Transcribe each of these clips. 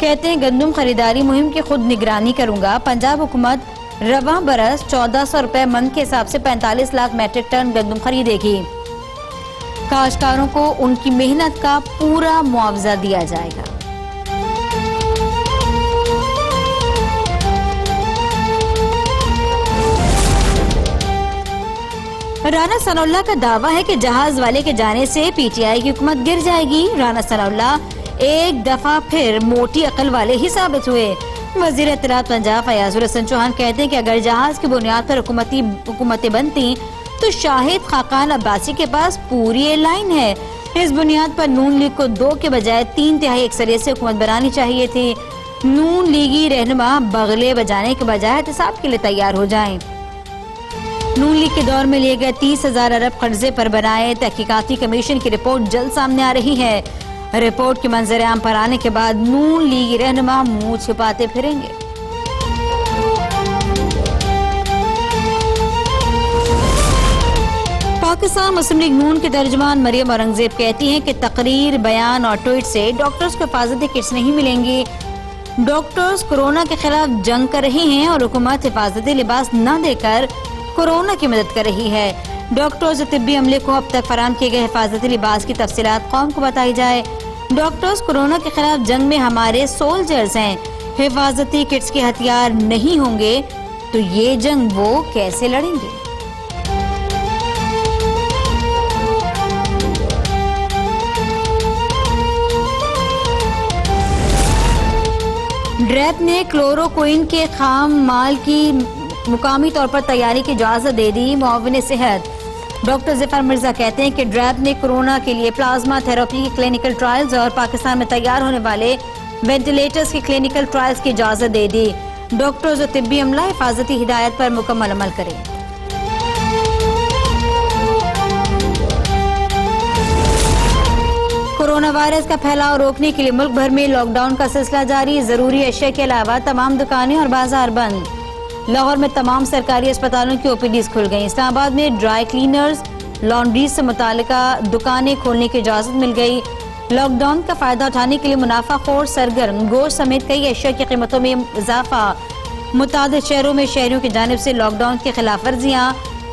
کہتے ہیں گندم خریداری مہم کی خود نگرانی کروں گا. پنجاب حکومت رواں برس 1400 روپے من کے حساب سے 45 لاکھ میٹرک ٹن گندم خریدے گی. کاشتکاروں کو ان کی محنت کا پورا معاوضہ دیا جائے گا. رانا ثناء اللہ کا دعویٰ ہے کہ جہاز والے کے جانے سے پی ٹی آئی کی حکومت گر جائے گی. رانا ثناء اللہ ایک دفعہ پھر موٹی عقل والے ہی ثابت ہوئے. وزیر اطلاعات پنجاب فیاض الحسن چوہان کہتے ہیں کہ اگر جہاز کی بنیاد پر حکومتیں بنتی تو شاہد خاقان عباسی کے پاس پوری ایئر لائن ہے. اس بنیاد پر نون لیگ کو 2 کے بجائے 3/3 اکثریت سے حکومت بنانی چاہیے تھی. نون لیگی رہنما بغلے بجانے کے بجائے احتساب کے لیے تیار ہو جائیں. نون لیگ کے دور میں لیے گئے 30,000 ارب قرضے پر بنائے تحقیقاتی کمیشن کی رپورٹ جلد سامنے آ رہی ہے. رپورٹ کے منظر عام پر آنے کے بعد نون لیگی رہنما منہ چھپاتے پھریں گے. پاکستان مسلم لیگ نون کے ترجمان مریم اورنگزیب کہتی ہیں کہ تقریر، بیان اور ٹویٹ سے ڈاکٹرز کو حفاظتی کٹس نہیں ملیں گی. ڈاکٹرز کورونا کے خلاف جنگ کر رہے ہیں اور حکومت حفاظتی لباس نہ دے کر کورونا کی مدد کر رہی ہے. ڈاکٹرز اور طبی عملے کو اب تک فراہم کیے گئے حفاظتی لباس کی تفصیلات قوم کو بتائی جائے. ڈاکٹرز کورونا کے خلاف جنگ میں ہمارے سولجرز ہیں. حفاظتی کٹس کے ہتھیار نہیں ہوں گے تو یہ جنگ وہ کیسے لڑیں گے؟ ڈریپ نے کلوروکوئن کے خام مال کی مقامی طور پر تیاری کی اجازت دے دی. معاون صحت ڈاکٹر ظفر مرزا کہتے ہیں کہ ڈریپ نے کورونا کے لیے پلازما تھراپی کی کلینکل ٹرائلز اور پاکستان میں تیار ہونے والے وینٹیلیٹرز کی کلینکل ٹرائلز کی اجازت دے دی. ڈاکٹرز اور طبی عملہ حفاظتی ہدایت پر مکمل عمل کریں. کورونا وائرس کا پھیلاؤ روکنے کے لیے ملک بھر میں لاک ڈاؤن کا سلسلہ جاری. ضروری اشیاء کے علاوہ تمام دکانیں اور بازار بند. لاہور میں تمام سرکاری اسپتالوں کی او پی ڈیز کھل گئیں. اسلام آباد میں ڈرائی کلینرز، لانڈریز سے متعلقہ دکانیں کھولنے کی اجازت مل گئی. لاک ڈاؤن کا فائدہ اٹھانے کے لیے منافع خور سرگرم. گوشت سمیت کئی اشیاء کی قیمتوں میں اضافہ. متعدد شہروں میں شہریوں کی جانب سے لاک ڈاؤن کی خلاف ورزیاں.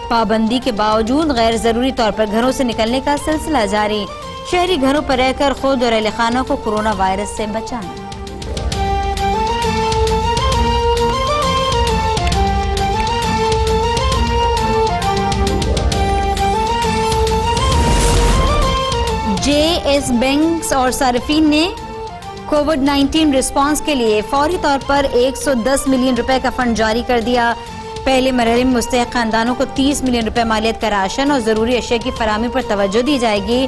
پابندی کے باوجود غیر ضروری طور پر گھروں سے نکلنے کا سلسلہ جاری. شہری گھروں پر رہ کر خود اور اہل خانہ کو کورونا وائرس سے بچانا. جے ایس بینکس اور صارفین نے کووڈ-19 ریسپانس کے لیے فوری طور پر 110 ملین روپے کا فنڈ جاری کر دیا. پہلے مرحلے میں مستحق خاندانوں کو 30 ملین روپے مالیت کا راشن اور ضروری اشیاء کی فراہمی پر توجہ دی جائے گی.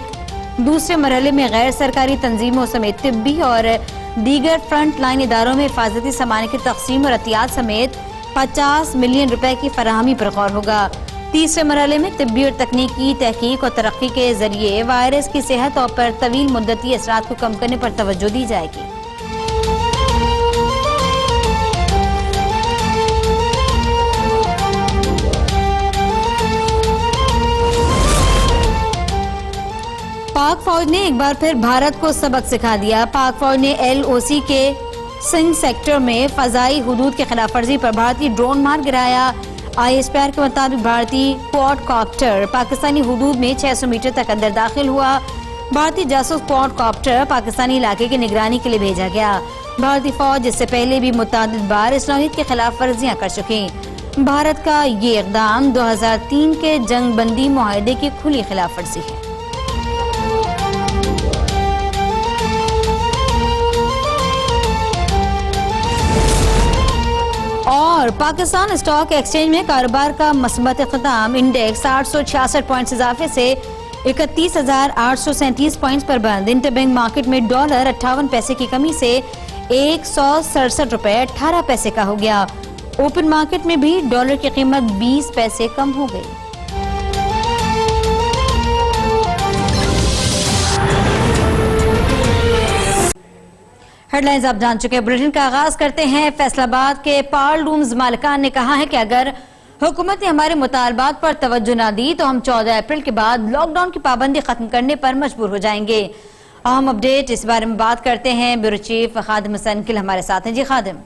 دوسرے مرحلے میں غیر سرکاری تنظیموں سمیت طبی اور دیگر فرنٹ لائن اداروں میں حفاظتی سامان کی تقسیم اور عطیات سمیت 50 ملین روپے کی فراہمی پر غور ہوگا. تیسرے مرحلے میں طبی اور تکنیکی تحقیق اور ترقی کے ذریعے وائرس کی صحت اور پر طویل مدتی اثرات کو کم کرنے پر توجہ دی جائے گی. پاک فوج نے ایک بار پھر بھارت کو سبق سکھا دیا. پاک فوج نے ایل او سی کے سنگھ سیکٹر میں فضائی حدود کی خلاف ورزی پر بھارتی ڈرون مار گرایا. آئی ایس پی آر کے مطابق بھارتی کوڈ کاپٹر پاکستانی حدود میں 600 میٹر تک اندر داخل ہوا. بھارتی جاسوس کوڈ کاپٹر پاکستانی علاقے کی نگرانی کے لیے بھیجا گیا. بھارتی فوج اس سے پہلے بھی متعدد بار اس نوعیت کی خلاف ورزیاں کر چکی. بھارت کا یہ اقدام 2003 کے جنگ بندی معاہدے کی کھلی خلاف ورزی ہے. اور پاکستان اسٹاک ایکسچینج میں کاروبار کا مثبت اختتام. انڈیکس 866 پوائنٹس اضافے سے 31,837 پوائنٹس پر بند. انٹر بینک مارکیٹ میں ڈالر 58 پیسے کی کمی سے 167 روپے 18 پیسے کا ہو گیا. اوپن مارکیٹ میں بھی ڈالر کی قیمت 20 پیسے کم ہو گئی. ہیڈ لائنز آپ جان چکے. بلیٹن کا آغاز کرتے ہیں. فیصل آباد کے پارل رومز مالکان نے کہا ہے کہ اگر حکومت نے ہمارے مطالبات پر توجہ نہ دی تو ہم 14 اپریل کے بعد لاک ڈاؤن کی پابندی ختم کرنے پر مجبور ہو جائیں گے. اہم اپڈیٹ اس بارے میں بات کرتے ہیں، بیورو چیف خادم حسین گل ہمارے ساتھ ہیں۔ جی خادم۔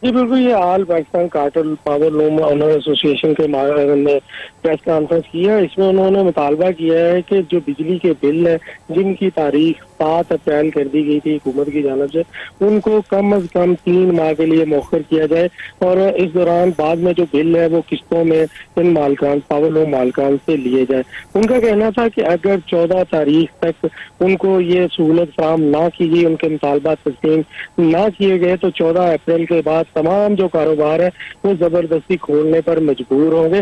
جی بالکل، یہ all Pakistan cartel power loom owner association کے نے پریس کانفرنس کیا۔ اس میں انہوں نے مطالبہ کیا ہے کہ جو بجلی کے بل ہیں جن کی تاریخ 7 اپریل کر دی گئی تھی حکومت کی جانب سے، ان کو کم از کم 3 ماہ کے لیے مؤخر کیا جائے، اور اس دوران بعد میں جو بل ہے وہ قسطوں میں ان مالکان پاور لوم مالکان سے لیے جائے۔ ان کا کہنا تھا کہ اگر 14 تاریخ تک ان کو یہ سہولت فراہم نہ کی گئی، ان کے مطالبات تسلیم نہ کیے گئے، تو 14 اپریل کے بعد تمام جو کاروبار ہے وہ زبردستی کھولنے پر مجبور ہوں گے۔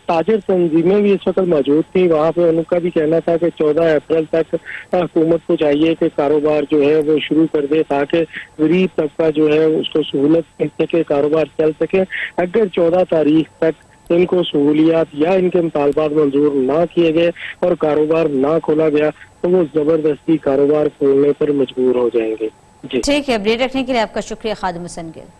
تاجر تنظیمیں بھی اس وقت موجود تھیں، وہاں پہ ان کا بھی کہنا تھا کہ 14 اپریل تک حکومت کو چاہیے کہ کاروبار جو ہے وہ شروع کر دے تاکہ غریب طبقہ جو ہے اس کو سہولت مل سکے، کاروبار چل سکے۔ اگر 14 تاریخ تک ان کو سہولیات یا ان کے مطالبات منظور نہ کیے گئے اور کاروبار نہ کھولا گیا تو وہ زبردستی کاروبار کھولنے پر مجبور ہو جائیں گے۔ جی ٹھیک ہے، اپڈیٹ رکھنے کے لیے آپ کا شکریہ خادم حسین گل۔